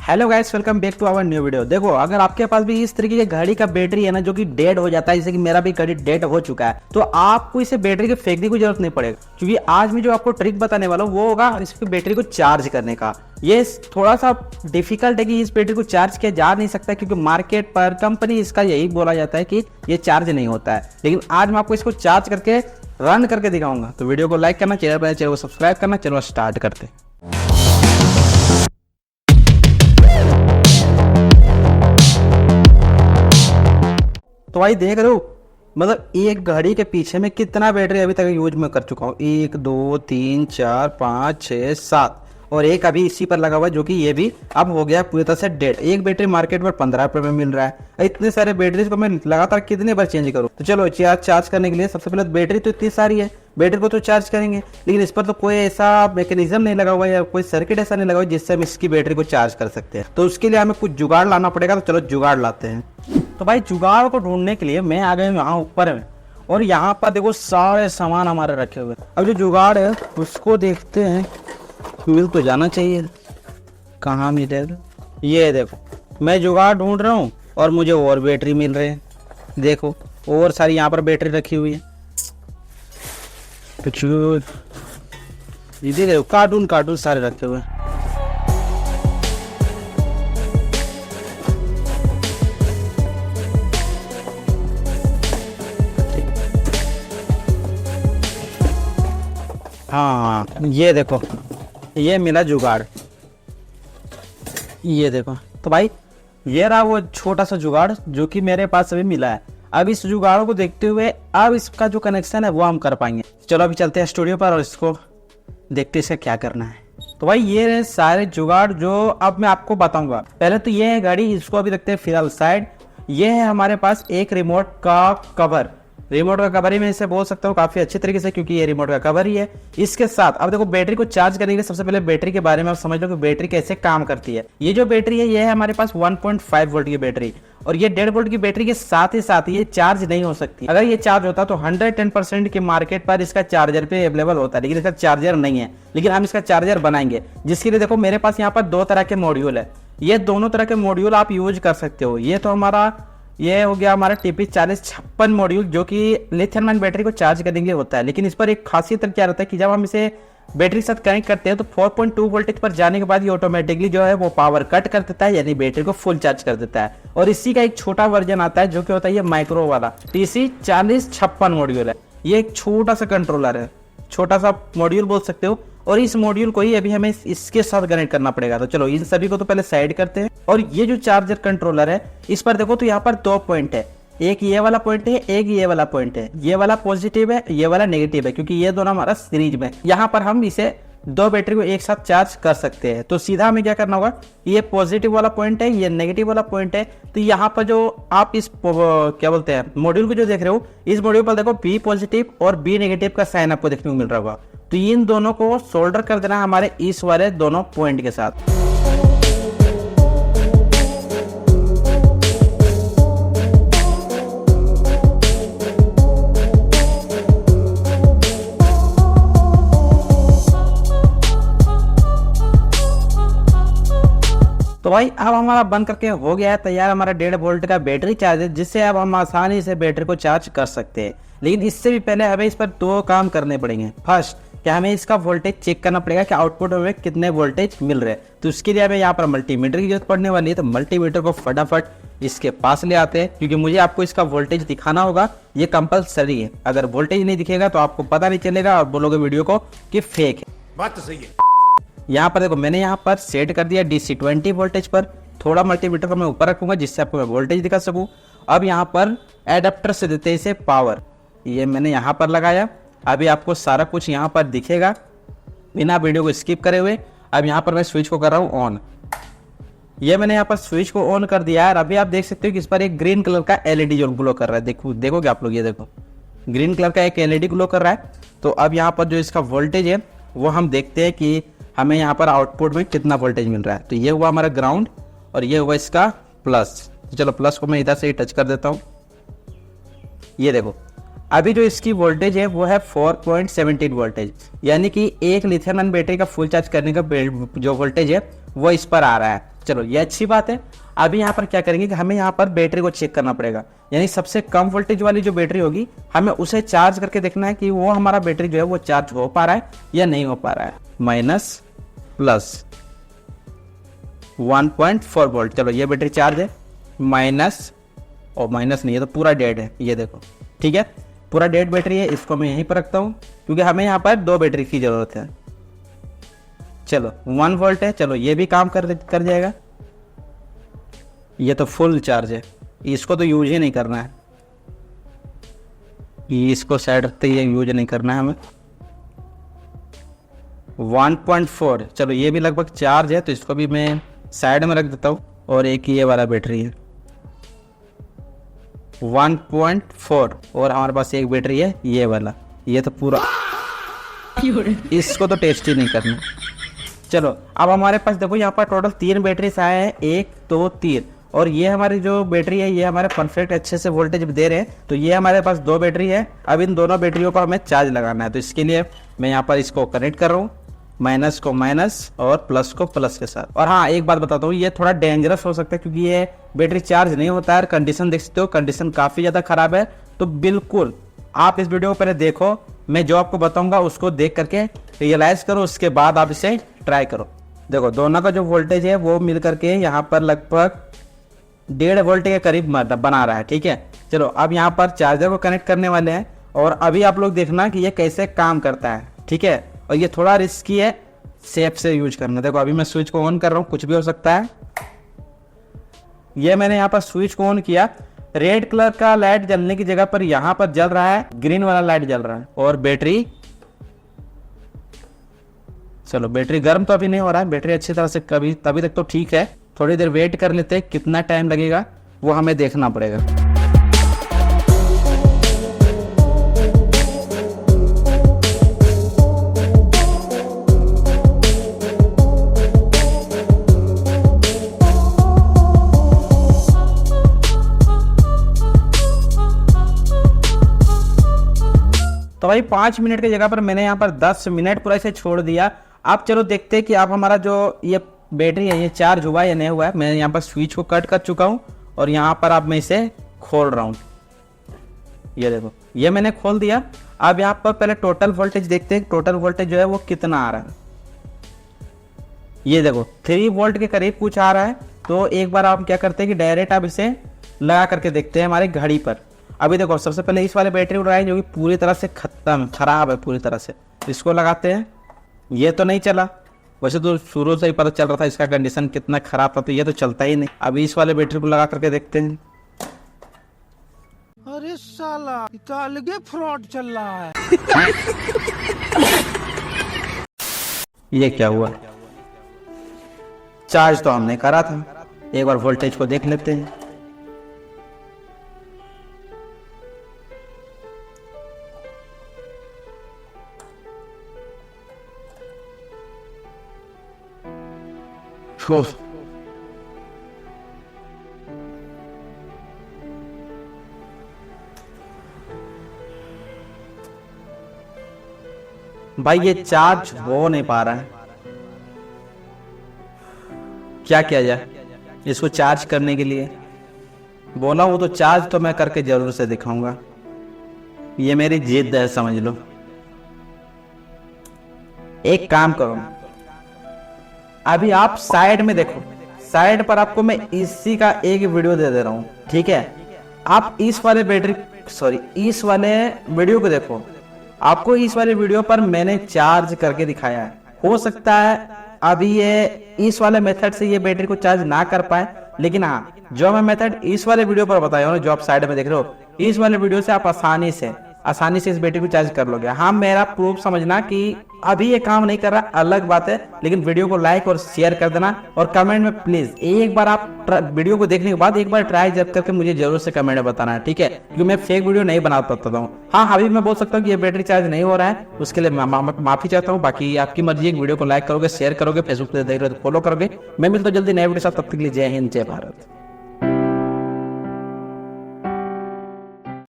Hello guys, welcome back to our new video. देखो, अगर आपके पास भी इस तरीके की घड़ी का बैटरी है ना जो कि डेड हो जाता है, जैसे कि मेरा भी घड़ी डेड हो चुका है, तो आपको इसे बैटरी के फेंकने की जरूरत नहीं पड़ेगा, क्योंकि आज मैं जो आपको ट्रिक बताने वाला हूँ वो होगा इसकी बैटरी को चार्ज करने का। ये थोड़ा सा डिफिकल्ट है कि इस बैटरी को चार्ज किया जा नहीं सकता, क्योंकि मार्केट पर कंपनी इसका यही बोला जाता है कि ये चार्ज नहीं होता है। लेकिन आज मैं आपको इसको चार्ज करके रन करके दिखाऊंगा। तो वीडियो को लाइक करना, चैनल को सब्सक्राइब करना। चलो स्टार्ट करते हैं। तो भाई देख रहे हो, मतलब एक घड़ी के पीछे में कितना बैटरी अभी तक यूज में कर चुका हूँ। 1 2 3 4 5 6 7 और एक अभी इसी पर लगा हुआ है, जो कि ये भी अब हो गया पूरी तरह से डेड। एक बैटरी मार्केट पर 15 रुपये में मिल रहा है। इतने सारे बैटरीज को मैं लगातार कितने बार चेंज करूँ? तो चलो चार्ज करने के लिए सबसे पहले बैटरी तो इतनी सारी है, बैटरी को तो चार्ज करेंगे, लेकिन इस पर तो कोई ऐसा मैकेनिज्म नहीं लगा हुआ है या कोई सर्किट ऐसा नहीं लगा हुआ जिससे हम इसकी बैटरी को चार्ज कर सकते हैं। तो उसके लिए हमें कुछ जुगाड़ लाना पड़ेगा। तो चलो जुगाड़ लाते हैं। तो भाई जुगाड़ को ढूंढने के लिए मैं आ गया यहाँ ऊपर में, और यहाँ पर देखो सारे सामान हमारे रखे हुए। अब जो जुगाड़ है उसको देखते हैं, मिल तो जाना चाहिए। कहाँ मिलेगा? ये देखो, मैं जुगाड़ ढूंढ रहा हूँ और मुझे और बैटरी मिल रहे हैं। देखो और सारी यहाँ पर बैटरी रखी हुई है। ये देखो कार्टून सारे रखे हुए हैं। हाँ ये देखो, ये मिला जुगाड़। ये देखो, तो भाई ये रहा वो छोटा सा जुगाड़ जो कि मेरे पास अभी मिला है। अब इस जुगाड़ को देखते हुए अब इसका जो कनेक्शन है वो हम कर पाएंगे। चलो अभी चलते हैं स्टूडियो पर और इसको देखते इसका क्या करना है। तो भाई ये सारे जुगाड़ जो अब मैं आपको बताऊंगा। पहले तो ये है गाड़ी, इसको अभी रखते हैं फिलहाल साइड। ये है हमारे पास एक रिमोट का कवर। रिमोट का कवर ही मैं इसे बोल सकता हूँ काफी अच्छे तरीके से, क्योंकि ये रिमोट का कवर ही है। इसके साथ अब देखो, बैटरी को चार्ज करने के लिए सबसे पहले बैटरी के बारे में आप समझ लो कि बैटरी कैसे काम करती है। ये जो बैटरी है ये है हमारे पास 1.5 वोल्ट की बैटरी, और ये 1.5 वोल्ट की बैटरी के साथ ही ये चार्ज नहीं हो सकती। अगर ये चार्ज होता तो 110% के मार्केट पर इसका चार्जर पे अवेलेबल होता है, लेकिन इसका चार्जर नहीं है। लेकिन हम इसका चार्जर बनाएंगे, जिसके लिए देखो मेरे पास यहाँ पर 2 तरह के मॉड्यूल है। ये दोनों तरह के मॉड्यूल आप यूज कर सकते हो। ये तो हमारा ये हो गया हमारा TP4056 मॉड्यूल, जो कि लिथियम आयन बैटरी को चार्ज करने के लिए होता है। लेकिन इस पर एक खासियत क्या रहता है कि जब हम इसे बैटरी के साथ कनेक्ट करते हैं तो 4.2 वोल्टेज पर जाने के बाद ये ऑटोमेटिकली जो है वो पावर कट कर देता है, यानी बैटरी को फुल चार्ज कर देता है। और इसी का एक छोटा वर्जन आता है जो कि होता है ये माइक्रो वाला TC4056 मॉड्यूल है। ये एक छोटा सा कंट्रोलर है, छोटा सा मॉड्यूल बोल सकते हो, और इस मॉड्यूल को ही अभी हमें इसके साथ कनेक्ट करना पड़ेगा। तो चलो इन सभी को तो पहले साइड करते हैं। और ये जो चार्जर कंट्रोलर है इस पर देखो तो यहाँ पर 2 पॉइंट है। एक ये वाला पॉइंट है, एक ये वाला पॉइंट है। ये वाला पॉजिटिव है, ये वाला नेगेटिव है, क्योंकि ये दोनों हमारा सीरीज में। यहाँ पर हम इसे 2 बैटरी को एक साथ चार्ज कर सकते हैं। तो सीधा हमें क्या करना होगा, ये पॉजिटिव वाला पॉइंट है, ये नेगेटिव वाला पॉइंट है। तो यहाँ पर जो आप इस क्या बोलते हैं मॉड्यूल को जो देख रहे हो, इस मॉड्यूल पर देखो B पॉजिटिव और B नेगेटिव का साइन आपको देखने को मिल रहा होगा। तो इन दोनों को सोल्डर कर देना हमारे इस वाले दोनों पॉइंट के साथ। तो भाई अब हमारा बन करके हो गया है तैयार हमारा 1.5 वोल्ट का बैटरी चार्जर, जिससे अब हम आसानी से बैटरी को चार्ज कर सकते हैं। लेकिन इससे भी पहले हमें इस पर 2 काम करने पड़ेंगे। फर्स्ट, क्या हमें इसका वोल्टेज चेक करना पड़ेगा कि आउटपुट में कितने वोल्टेज मिल रहे हैं। तो उसके लिए हमें यहाँ पर मल्टीमीटर की जरूरत पड़ने वाली है। तो मल्टीमीटर को फटाफट इसके पास ले आते हैं, क्योंकि मुझे आपको इसका वोल्टेज दिखाना होगा। ये कंपलसरी है। अगर वोल्टेज नहीं दिखेगा तो आपको पता नहीं चलेगा और बोलोगे वीडियो को कि फेक है। बात तो सही है। यहाँ पर देखो, मैंने यहाँ पर सेट कर दिया DC 20 वोल्टेज पर। थोड़ा मल्टीमीटर को मैं ऊपर रखूंगा जिससे आपको मैं वोल्टेज दिखा सकूं। अब यहाँ पर एडाप्टर से देते हैं इसे पावर। ये मैंने यहाँ पर लगाया। अभी आपको सारा कुछ यहाँ पर दिखेगा बिना वीडियो को स्किप करे हुए। अब यहाँ पर मैं स्विच को कर रहा हूँ ऑन। ये मैंने यहाँ पर स्विच को ऑन कर दिया है। अभी आप देख सकते हो कि इस पर एक ग्रीन कलर का LED जो ग्लो कर रहा है। देखोगे आप लोग, ये देखो ग्रीन कलर का एक LED ग्लो कर रहा है। तो अब यहाँ पर जो इसका वोल्टेज है वो हम देखते हैं कि हमें यहाँ पर आउटपुट में कितना वोल्टेज मिल रहा है। तो ये हुआ हमारा ग्राउंड और ये हुआ इसका प्लस। तो चलो प्लस को मैं इधर से ही टच कर देता हूँ। ये देखो, अभी जो इसकी वोल्टेज है वो है 4.17 वोल्टेज, यानी कि एक लिथियम आयन बैटरी का फुल चार्ज करने का जो वोल्टेज है वो इस पर आ रहा है। चलो ये अच्छी बात है। अभी यहाँ पर क्या करेंगे कि हमें यहाँ पर बैटरी को चेक करना पड़ेगा, यानी सबसे कम वोल्टेज वाली जो बैटरी होगी हमें उसे चार्ज करके देखना है कि वो हमारा बैटरी जो है वो चार्ज हो पा रहा है या नहीं हो पा रहा है। Minus plus 1.4 volt. चलो ये बैटरी चार्ज है, माइनस और माइनस नहीं है तो पूरा डेड है, ये देखो ठीक है, पूरा डेड बैटरी है। इसको मैं यहीं पर रखता हूँ क्योंकि हमें यहाँ पर 2 बैटरी की जरूरत है। चलो 1 वोल्ट है, चलो ये भी काम कर जाएगा। ये तो फुल चार्ज है, इसको तो यूज ही नहीं करना है, इसको साइड रखते ही यूज नहीं करना है हमें। 1.4, चलो ये भी लगभग चार्ज है तो इसको भी मैं साइड में रख देता हूँ। और एक ये वाला बैटरी है 1.4 और हमारे पास एक बैटरी है ये वाला, ये तो पूरा, इसको तो टेस्ट ही नहीं करना। चलो अब हमारे पास देखो यहाँ पर टोटल 3 बैटरीज आए हैं, 1 2 3, और ये हमारी जो बैटरी है ये हमारे परफेक्ट अच्छे से वोल्टेज दे रहे हैं। तो ये हमारे पास 2 बैटरी है। अब इन दोनों बैटरियों पर हमें चार्ज लगाना है, तो इसके लिए मैं यहाँ पर इसको कनेक्ट कर रहा हूँ, माइनस को माइनस और प्लस को प्लस के साथ। और हाँ एक बात बताता हूँ, ये थोड़ा डेंजरस हो सकता है क्योंकि ये बैटरी चार्ज नहीं होता है। कंडीशन देख सकते हो, कंडीशन काफ़ी ज़्यादा खराब है। तो बिल्कुल आप इस वीडियो को पहले देखो, मैं जो आपको बताऊंगा उसको देख करके रियलाइज़ करो, उसके बाद आप इसे ट्राई करो। देखो दोनों का जो वोल्टेज है वो मिल करके यहाँ पर लगभग 1.5 वोल्ट के करीब बना रहा है, ठीक है। चलो अब यहाँ पर चार्जर को कनेक्ट करने वाले हैं और अभी आप लोग देखना कि ये कैसे काम करता है, ठीक है। और ये थोड़ा रिस्की है, सेफ से यूज करना। देखो अभी मैं स्विच को ऑन कर रहा हूँ, कुछ भी हो सकता है। ये मैंने यहाँ पर स्विच को ऑन किया, रेड कलर का लाइट जलने की जगह पर यहाँ पर जल रहा है ग्रीन वाला लाइट जल रहा है। और बैटरी, चलो बैटरी गर्म तो अभी नहीं हो रहा है, बैटरी अच्छी तरह से तभी तक तो ठीक है। थोड़ी देर वेट कर लेते हैं, कितना टाइम लगेगा वो हमें देखना पड़ेगा। तो भाई 5 मिनट की जगह पर मैंने यहाँ पर 10 मिनट पूरा इसे छोड़ दिया। अब चलो देखते हैं कि आप हमारा जो ये बैटरी है ये चार्ज हुआ या नहीं हुआ है। मैं यहाँ पर स्विच को कट कर चुका हूँ और यहाँ पर अब मैं इसे खोल रहा हूँ। ये देखो ये मैंने खोल दिया। अब यहाँ पर पहले टोटल वोल्टेज देखते हैं, टोटल वोल्टेज जो है वो कितना आ रहा है। ये देखो 3 वोल्ट के करीब कुछ आ रहा है। तो एक बार आप क्या करते हैं कि डायरेक्ट आप इसे लगा करके देखते हैं हमारी घड़ी पर। अभी देखो सबसे पहले इस वाले बैटरी उड़ाए जो कि पूरी तरह से खराब है पूरी तरह से, इसको लगाते हैं। ये तो नहीं चला, वैसे तो शुरू से ही पता चल रहा था इसका कंडीशन कितना खराब था, तो ये तो चलता ही नहीं। अभी इस वाले बैटरी को लगा करके देखते हैं। अरे साला इतना अलगे फ्रॉड चल रहा है। ये क्या हुआ, चार्ज तो हमने करा था। एक बार वोल्टेज को देख लेते हैं। भाई ये चार्ज हो नहीं पा रहा है, क्या किया जाए इसको चार्ज करने के लिए। बोला हूं तो चार्ज तो मैं करके जरूर से दिखाऊंगा, ये मेरी जिद है समझ लो। एक काम करो, अभी आप साइड में देखो, साइड पर आपको मैं इसी का एक वीडियो दे रहा हूं, ठीक है। आप इस वाले इस वाले वीडियो को देखो। आपको इस वाले वीडियो पर मैंने चार्ज करके दिखाया है। हो सकता है अभी ये इस वाले मेथड से ये बैटरी को चार्ज ना कर पाए, लेकिन हाँ जो मैं मेथड इस वाले वीडियो पर बताया हूँ, जो आप साइड में देख रहे हो, इस वाले वीडियो से आप आसानी से इस बैटरी को चार्ज कर लोगे। हाँ मेरा प्रूफ समझना कि अभी ये काम नहीं कर रहा अलग बात है, लेकिन वीडियो को लाइक और शेयर कर देना और कमेंट में प्लीज एक बार आप वीडियो को देखने के बाद एक बार ट्राई जब करके मुझे जरूर से कमेंट में बताना है, ठीक है। क्योंकि मैं फेक वीडियो नहीं बना पाता हूँ। हाँ अभी मैं बोल सकता हूँ कि ये बैटरी चार्ज नहीं हो रहा है, उसके लिए माफी चाहता हूँ। बाकी आपकी मर्जी, एक वीडियो को लाइक करोगे, शेयर करोगे, फेसबुक पे देख रहे हो तो फॉलो करोगे। मैं मिलता हूँ जल्दी नए वीडियो के साथ, तब तक के लिए जय हिंद जय भारत।